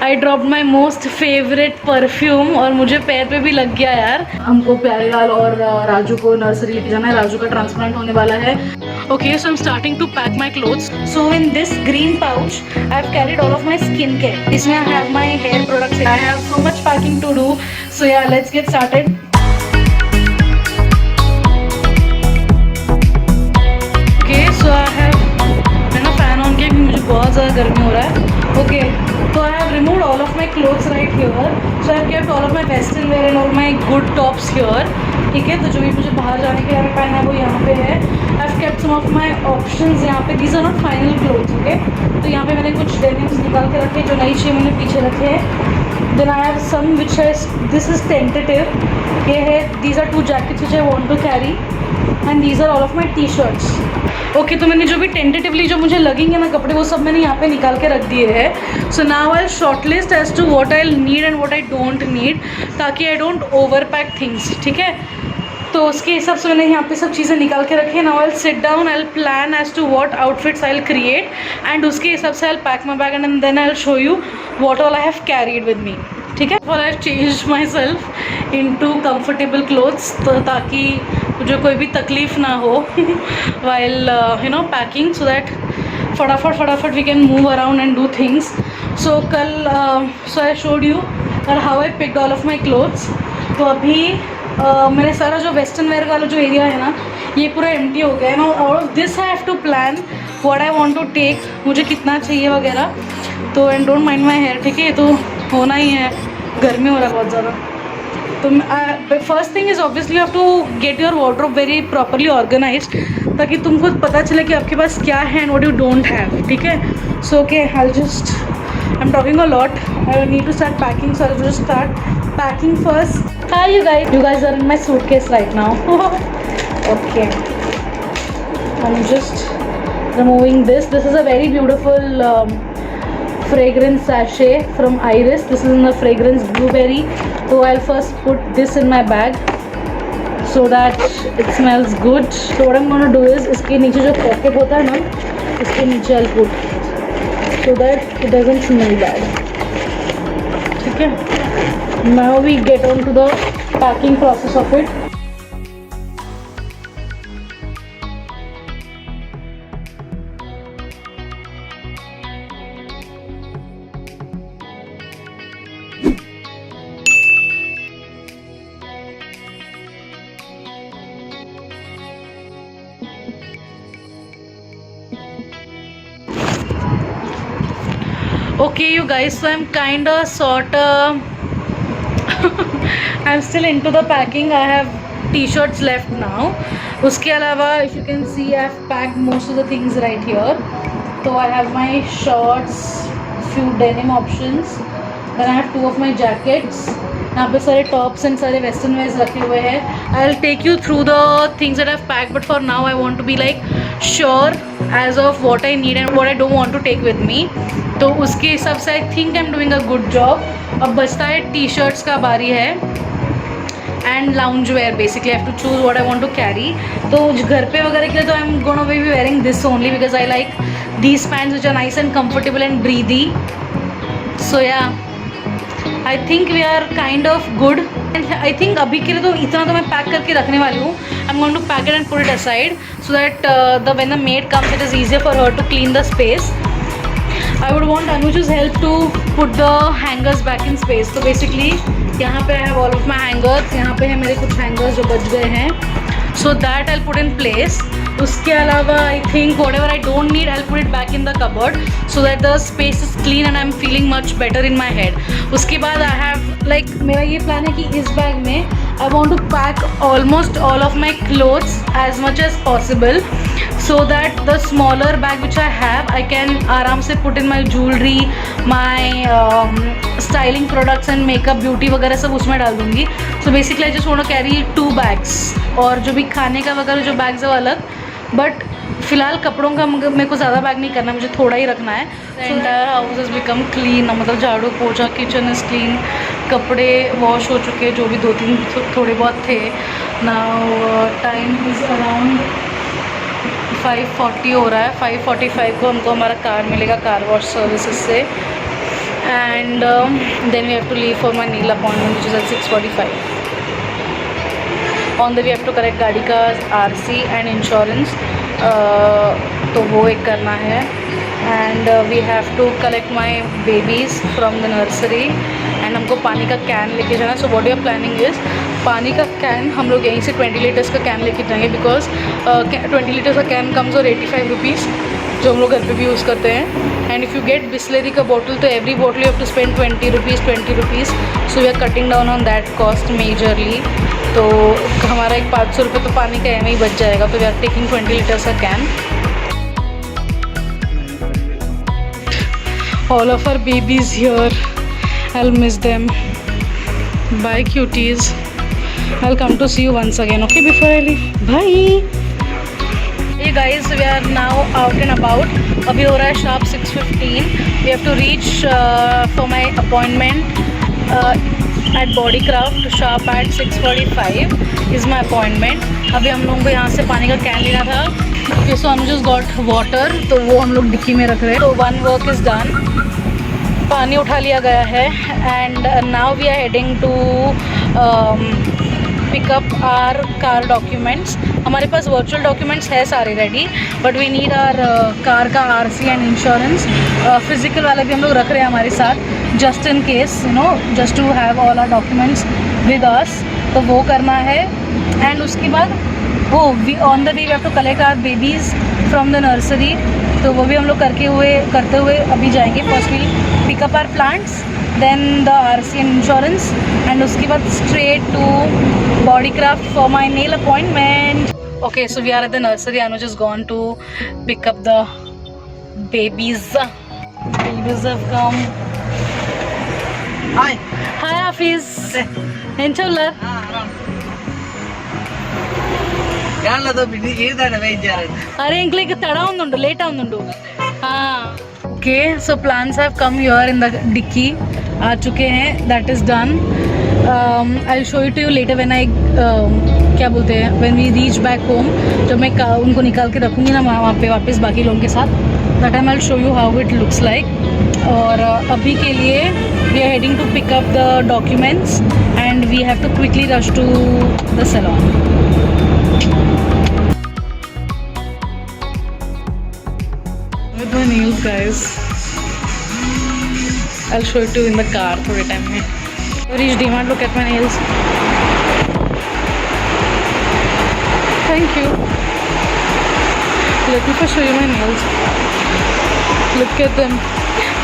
I drop my most favourite perfume और मुझे पैर पे भी लग गया यार। हमको प्यारेलाल और राजू को नर्सरी लेके जाना है, राजू का ट्रांसप्लांट होने वाला है। Okay, so I am starting to pack my clothes. So in this green pouch I have carried all of my skin care. इसमें I have my hair products, I have so much packing to do. So yeah let's get started. मुझे बहुत ज़्यादा गर्मी हो रहा है। Okay, तो I have removed all of my clothes right here. So I have kept all of my western wear and all my good tops here. ठीक है, तो जो भी मुझे बाहर जाने के लिए पहनना है वो यहाँ पे है। I have kept some of my options यहाँ पे। These are not final clothes. Okay, तो यहाँ पे मैंने कुछ डेनिम्स निकाल के रखे, जो नई चाहिए मैंने पीछे रखे हैं। देन आई हैव सम विच है, दिस इज टेंटेटिव। ये है, these are 2 jackets which I want to carry and these are all of my T shirts. Okay, तो मैंने जो भी टेंटेटिवली जो मुझे लगेंगे ना कपड़े, वो सब मैंने यहाँ पे निकाल के रख दिए हैं। So now I shortlist as to what I need and what I don't need, ताकि I don't overpack things. ठीक है, तो उसके हिसाब से मैंने यहाँ पे सब चीज़ें निकाल के रखी है। Now I sit down, I plan as to what outfits I create and उसके हिसाब से I pack my bag and then I show you what all I have carried with me. ठीक है, for I change myself into comfortable clothes, तो ताकि मुझे कोई भी तकलीफ ना हो while you know packing, so that फटाफट we can move around and do things. सो कल सो आई शोड यू और how I picked all of my clothes. तो अभी मेरे सारा जो वेस्टर्न वेयर वाला जो एरिया है ना, ये पूरा एम्प्टी हो गया है ना। और this I have to plan what I want to take, मुझे कितना चाहिए वगैरह। तो and don't mind my hair. ठीक है, तो होना ही है, गर्मी हो रहा है बहुत ज़्यादा। तो first thing is obviously you have to get your wardrobe very properly organised, ताकि तुमको पता चले कि आपके पास क्या है and what you don't have. ठीक है, so okay, I am talking a lot, I need to start packing, so I will start packing first. Hi you guys are in my suitcase right now. Okay, I'm just removing this. This is a very beautiful fragrance sachet from Iris. This is in the fragrance blueberry. So I'll first put this in my bag so that it smells good. So what I'm going to do is, इसके नीचे जो pocket होता है ना, इसके नीचे I'll put so that it doesn't smell bad. ठीक है, now we get on to the packing process of it. Okay you guys, so I'm kinda sorta I'm still into the packing. I have t-shirts left now. उसके अलावा if you can see I have packed most of the things right here. So I have my shorts, few denim options, then I have 2 of my jackets. यहाँ पे सारे tops and सारे western wears रखे हुए हैं. I'll take you through the things that I've packed, but for now I want to be like sure as of what I need and what I don't want to take with me. तो उसके हिसाब से I think I am doing a good job. अब बचता है T shirts का बारी है and loungewear. Basically I have to choose what I want to carry. तो घर पे वगैरह के लिए तो I am gonna be wearing this only because I like these pants which are nice and comfortable and breathy. So yeah I think we are kind of good. I think अभी के लिए तो इतना तो मैं पैक करके रखने वाली हूँ. I am going to pack it and put it aside so that the when the maid comes it is easier for her to clean the space. I would want Anuju's help to put the hangers back in space. So basically यहाँ पे I have all of my hangers. यहाँ पे है मेरे कुछ hangers जो बच गए हैं. So that I'll put in place. उसके अलावा I think whatever I don't need I'll put it back in the cupboard so that the space is clean and I'm feeling much better in my head. उसके बाद I have like मेरा ये plan है कि इस bag में I want to pack almost all of my clothes as much as possible so that the smaller bag which I have I can आराम से put in my jewelry, my styling products and makeup beauty वगैरह सब उसमें डाल दूँगी. So basically I just want to carry 2 bags और जो भी खाने का वगैरह जो bags है वो अलग. बट फिलहाल कपड़ों का मेरे को ज़्यादा बैग नहीं करना, मुझे थोड़ा ही रखना है. Entire house is become clean. मतलब झाड़ू पोछा, किचन इज़ क्लीन, कपड़े वॉश हो चुके हैं जो भी 2-3 थोड़े बहुत थे. नाउ टाइम इज़ अराउंड 5:40 हो रहा है. 5:45 को हमको हमारा कार मिलेगा कार वॉश सर्विसेज से. and then we have to leave for my nail appointment which is at 6:45. On the way we have to collect गाड़ी का RC and insurance, तो वो एक करना है. And we have to collect my babies from the nursery and हमको पानी का कैन लेके जाना. So what we are planning is पानी का कैन हम लोग यहीं से 20 लीटर्स का कैन लेके जाएंगे बिकॉज 20 लीटर्स का कैन कम्स और 85 रुपीज़ जो हम लोग घर पे भी यूज़ करते हैं. And if you get Bisleri का बॉटल तो every bottle you have to spend 20 rupees. So we are cutting down on that cost majorly. तो हमारा एक 500 रुपये तो पानी का एम ही बच जाएगा. तो वी आर टेकिंग 20 लीटर्स का can. All of our babies here. I'll miss them. Bye cuties. I'll come to see you once again, okay, before I leave. Bye. Hey guys, we are now out and about. अभी हो रहा है sharp 6:15. We have to reach for my appointment at Bodycraft sharp at 6:45 is my appointment. अभी हम लोगों को यहाँ से पानी का कैन लेना था. Okay, so Anu just got water, तो वो हम लोग डिक्की में रख रहे हैं. तो one work is done. पानी उठा लिया गया है and now we are heading to pick up our car documents. हमारे पास वर्चुअल डॉक्यूमेंट्स है सारे ready but we need our car का RC एंड इंश्योरेंस. फिजिकल वाला भी हम लोग रख रहे हैं हमारे साथ just in case just to have all our documents with us. तो वो करना है एंड उसके बाद वो on the way we have to collect our babies from the nursery. तो वो भी हम लोग करते हुए अभी जाएंगे. First we'll pick up our plants, then the RC and insurance, and उसके बाद straight to Bodycraft for my nail appointment. Okay, so we are at the nursery. Anu just gone to pick up the babies. Babies have come. Hi Hafiz. Inshallah. अरे इंक्लिक तड़ा उंदुंडु late उंदुंडु. हाँ. Okay, so plants have come here in the dicky. आ चुके हैं. That is done. I'll show it to you later when I क्या बोलते हैं when we reach back home. जब मैं उनको निकाल के रखूँगी ना वहाँ पे वापस बाकी लोगों के साथ. That time I'll show you how it looks like. और अभी के लिए we are heading to pick up the documents and we have to quickly rush to the salon. With my nails, guys. I'll show it to you in the car थोड़े time में. Reach DMart, look at my nails. Thank you. Let me first show you my nails. Look at them.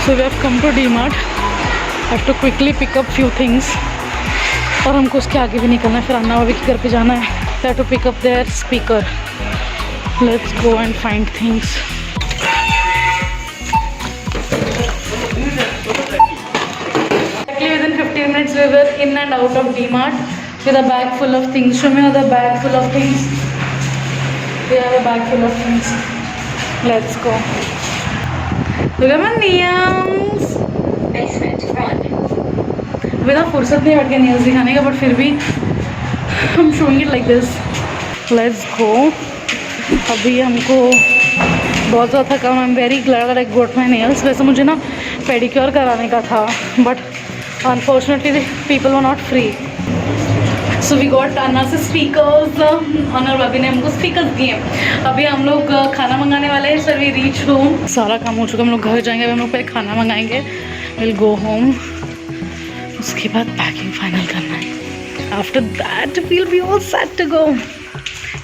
So we have come to DMart. I have to quickly pick up few things. और हमको उसके आगे भी निकलना है. फिर अन्ना भाभी के घर पे जाना है. I have to pick up their speaker. Let's go and find things. Within 15 minutes we were in and out of DMart with a bag full of things. Show me the bag full of things. We have a bag full of things. Let's go. Look at my nails. Basement front. बिना फुर्सत नहीं बैठ के nails दिखाने का but फिर भी I'm showing it like this. Let's go. अभी हमको बहुत ज़्यादा थका. I'm very glad that I got my nails. वैसे मुझे ना पेडिक्योर कराने का था but unfortunately the people were not free. So we got अन्ना से speakers. अनर भाभी ने हमको speakers दिए. अभी हम लोग खाना मंगाने वाले हैं. Sir we reach home. सारा काम हो चुका. हम लोग घर जाएंगे. अभी हम लोग पहले खाना मंगाएंगे. We'll go home. उसके बाद पैकिंग फाइनल करना है. After that we'll be all set to go.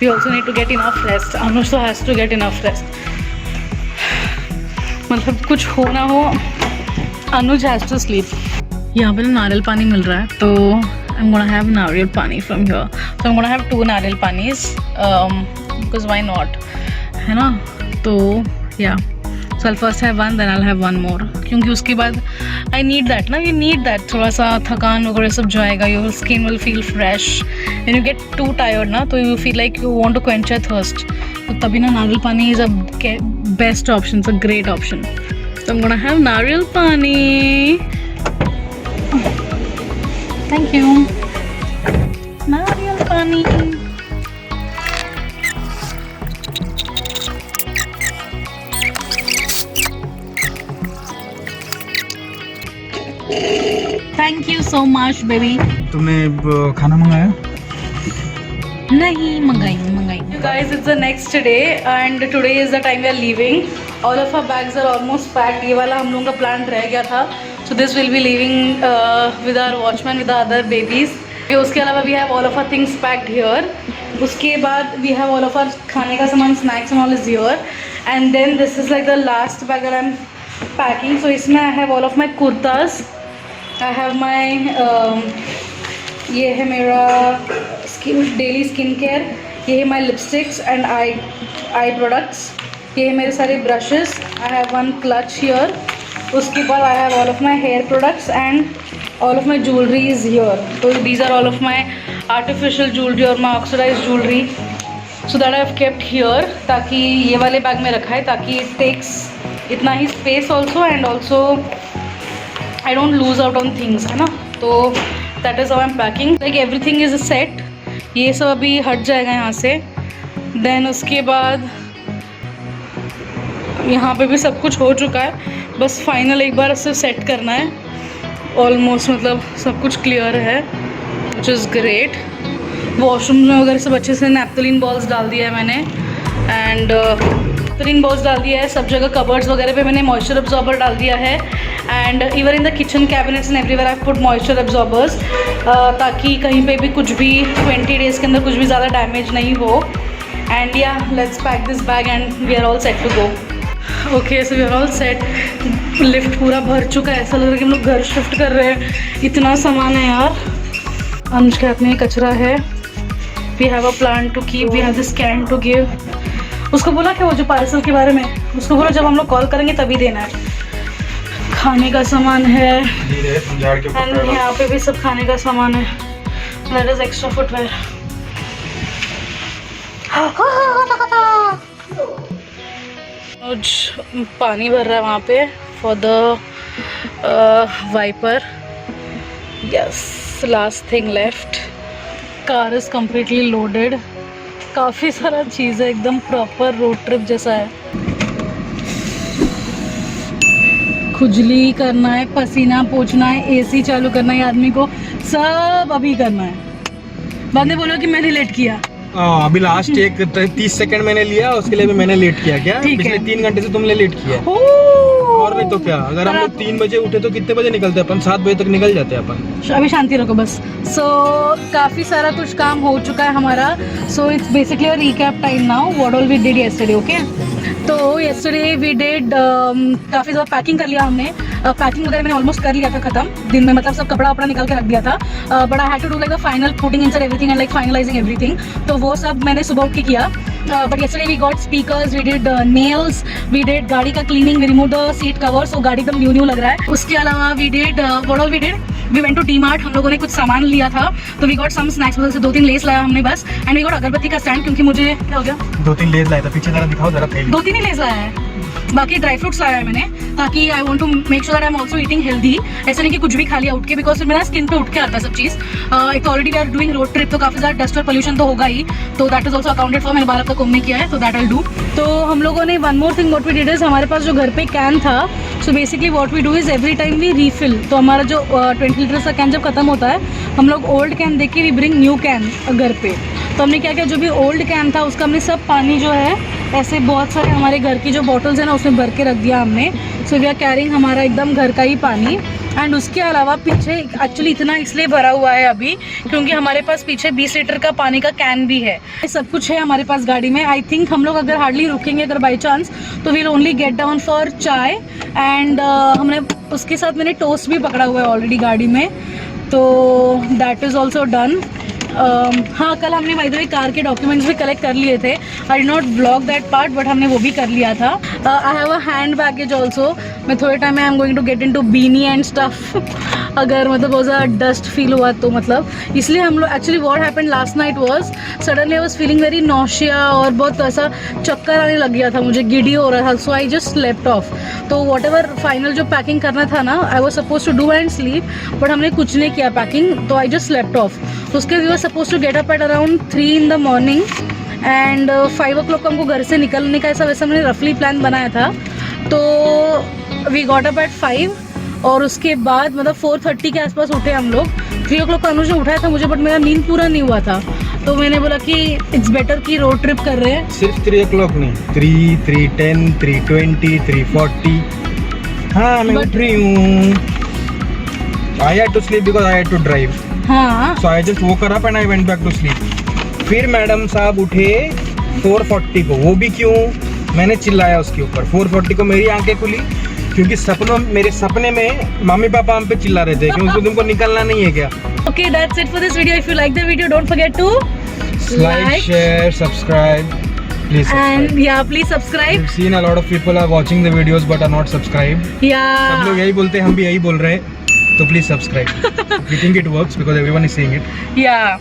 We also need to get enough rest. Anush also has to get enough rest. मतलब कुछ हो ना हो Anuj has to sleep. यहाँ पे नारियल पानी मिल रहा है तो I'm gonna have नारियल पानी from here. So I'm gonna have 2 नारियल पानीस because why not, है ना. तो yeah, so I'll first have one then I'll have one more क्योंकि उसके बाद I need that ना. You need that. थोड़ा सा थकान वगैरह सब जाएगा. Your skin will feel fresh. When you get too tired ना तो you feel like you want to quench your thirst. तो तभी ना नारियल पानी is a best option. It's a great option. So I'm gonna have नारियल पानी. Thank you. नारियल पानी. Thank you so much baby. तुमने खाना मंगाया? नहीं मंगाई। You guys, it's the next day and today is the time we are leaving. All of our bags are almost packed. ये वाला हम लोगों का प्लान रह गया था. So this will be leaving with our watchman, with the other babies. उसके अलावा we have all of our things packed here. उसके बाद we have all of our खाने का सामान, snacks and all is here. And then this is like the last bag that I'm packing. So इसमें I have all of my kurtas. I have my ये है मेरा daily skin care, ये है my lipsticks and eye products, ये है मेरे सारे brushes, I have one clutch here, उसके बाद I have all of my hair products and all of my jewellery is here. तो these are all of my artificial jewellery और my oxidise jewellery, so that I have kept here, ताकि ये वाले bag में रखा है ताकि it takes इतना ही space also and also I don't lose out on things, है ना. तो that is how I am packing. Like everything is a set. ये सब अभी हट जाएगा यहाँ से. देन उसके बाद यहाँ पे भी सब कुछ हो चुका है, बस फाइनल एक बार सिर्फ सेट करना है. ऑलमोस्ट मतलब सब कुछ क्लियर है, विच इज़ ग्रेट. वॉशरूम में वगैरह सब अच्छे से नैप्थलीन बॉल्स डाल दिया है मैंने एंड नैप्थलीन बॉल्स डाल दिया है. सब जगह कबर्ड्स वगैरह पे मैंने मॉइस्चर अब्जॉर्बर डाल दिया है and even in the kitchen cabinets and everywhere I put moisture absorbers, ताकि कहीं पे भी कुछ भी 20 डेज़ के अंदर कुछ भी ज़्यादा डैमेज नहीं हो. And yeah let's pack this bag and we are all set to go. Okay, so we are all set. Lift पूरा भर चुका है, ऐसा लग रहा है कि हम लोग घर शिफ्ट कर रहे हैं, इतना सामान है यार. अनुज के हाथ में कचरा है. We have a plan to keep, we have this can to give. उसको बोला कि वो जो पार्सल के बारे में, उसको बोला जब हम लोग कॉल करेंगे तभी देना है. खाने का सामान है एंड यहाँ पे भी सब खाने का सामान है. That is extra footwear. पानी भर रहा है वहाँ पे for the wiper. Yes, last thing left. Car is completely loaded. काफ़ी सारा चीज़ है, एकदम प्रॉपर रोड ट्रिप जैसा है. खुजली करना है, पसीना पोंछना है, एसी चालू करना है आदमी को, सब अभी करना है. बाद में बोलो कि मैंने लेट किया. अभी लास्ट एक 30 सेकंड मैंने लिया, उसके लिए भी मैंने लेट किया. क्या पिछले 3 घंटे से तुमने लेट किया? और नहीं तो क्या. अगर हम लोग 3 बजे उठे तो कितने बजे निकलते हैं अपन? 7 बजे तक निकल जाते हैं अपन. अभी शांति रखो बस. सो काफ़ी सारा कुछ काम हो चुका है हमारा. So it's basically a recap time now what all we did yesterday. Okay, तो येस्टरडे वी डिड काफ़ी ज़्यादा पैकिंग कर लिया हमने. पैकिंग वगैरह मैंने ऑलमोस्ट कर लिया था खत्म दिन में, मतलब सब कपड़ा वपड़ा निकाल के रख दिया था. But I had to do like the final putting inside everything and like finalising everything. तो वो सब मैंने सुबह उठ के किया. But yesterday we got speakers, we did nails, we did गाड़ी का cleaning, we remove the seat cover, so गाड़ी एकदम न्यू लग रहा है. उसके अलावा we did what all we did, we went to DMart. हम लोगों ने कुछ सामान लिया था, तो वी गॉट सम स्नैक्स. मतलब से 2-3 लेस लाया हमने बस. एंड वी गॉट अगरबत्ती का स्टैंड, क्योंकि मुझे क्या हो गया, 2-3 लेस लाया था. पीछे जरा दिखाओ जरा. 2-3 ही लेस लाया है, बाकी ड्राई फ्रूट्स लाया है मैंने, ताकि I want to make sure that I am also eating healthy. ऐसा नहीं कि कुछ भी खा लिया उठ के, बिकॉज फिर मेरा स्किन पे उठ के आता है सब चीज़. एक तो already we are doing road trip, तो काफ़ी ज़्यादा डस्ट और पोल्यूशन तो होगा ही, तो that is also accounted for. मैंने 12 तक घूमने किया है, तो दैट आई डू. तो हम लोगों ने one more thing what we did is, हमारे पास जो घर पे कैन था, so basically what we do is every time we refill. तो हमारा जो 20 लीटर का कैन जब खत्म होता है, हम लोग ओल्ड कैन देख के वी ब्रिंग न्यू कैन घर पे. तो हमने क्या किया, जो भी ओल्ड कैन था उसका हमने सब पानी जो है ऐसे बहुत सारे हमारे घर की जो बॉटल्स है ना उसमें भर के रख दिया हमने. सो वी आर कैरिंग हमारा एकदम घर का ही पानी. एंड उसके अलावा पीछे एक्चुअली इतना इसलिए भरा हुआ है अभी क्योंकि हमारे पास पीछे 20 लीटर का पानी का कैन भी है. सब कुछ है हमारे पास गाड़ी में. आई थिंक हम लोग अगर हार्डली रुकेंगे अगर बाई चांस, तो we'll only get down for chai. And हमने उसके साथ मैंने टोस्ट भी पकड़ा हुआ है ऑलरेडी गाड़ी में, तो दैट इज़ ऑल्सो डन. हाँ, कल हमने बाय द वे कार के डॉक्यूमेंट्स भी कलेक्ट कर लिए थे. I did not blog that part, but हमने वो भी कर लिया था. I have a hand baggage also. मैं थोड़े टाइम में I am going to get into beanie and stuff. अगर मतलब बहुत ज़्यादा डस्ट फील हुआ तो मतलब इसलिए हम लोग actually what happened last night was suddenly I was feeling very nausea और बहुत ऐसा चक्कर आने लग गया था, मुझे गिडी हो रहा था. So I just slept off. तो वॉट एवर फाइनल जो पैकिंग करना था ना, I was suppose to do and sleep, but हमने कुछ नहीं किया पैकिंग, तो आई जस्ट स्लेप्ट ऑफ. तो उसके we were suppose to get up at around 3 in the morning and 5 o'clock हमको घर से निकलने का ऐसा वैसा मैंने रफली प्लान बनाया था. तो वी गॉट अप एट 5. और उसके बाद मतलब 4:30 के आसपास उठे हम लोग। 3 o'clock अनुज ने उठाया था मुझे, बट मेरा नींद पूरा नहीं हुआ था, तो मैंने बोला कि इट्स बेटर कि रोड ट्रिप कर रहे हैं। सिर्फ 3 o'clock नहीं, 3, 3:10, 3:20, 3:40। हाँ मैं उठ रही हूँ। I had to sleep because I had to drive. हाँ So I just woke her up and I went back to sleep. फिर मैडम साहब उठे 4:40 को, वो भी क्यों? मैंने चिल्लाया उसके ऊपर। 4:40 को मेरी आंखें खुली क्योंकि मेरे सपने में मम्मी पापा हम पे चिल्ला रहे थे कि उसको तुमको निकलना नहीं है क्या? Okay, that's it for this video. If you like the video, don't forget to Like, share, subscribe. Please subscribe. and yeah, please subscribe. We've seen a lot of people are watching the videos but are not subscribed. सब Yeah. लोग यही बोलते हैं, हम भी यही बोल रहे हैं, तो please subscribe. We think it works because everyone is saying it. Yeah.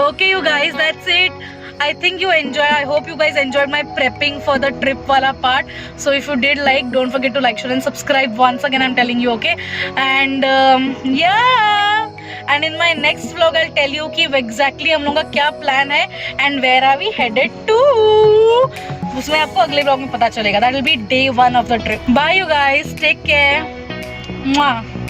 Okay, you guys, that's it. I think you enjoy. I hope you guys enjoyed my prepping for the trip wala part. So if you did like, don't forget to like, share and subscribe. Once again, I'm telling you, okay? And yeah. And in my next vlog, I'll tell you कि exactly हम लोगों का क्या plan है and where are we headed to. उसमें आपको अगले vlog में पता चलेगा. That will be day 1 of the trip. Bye, you guys. Take care. Mwah.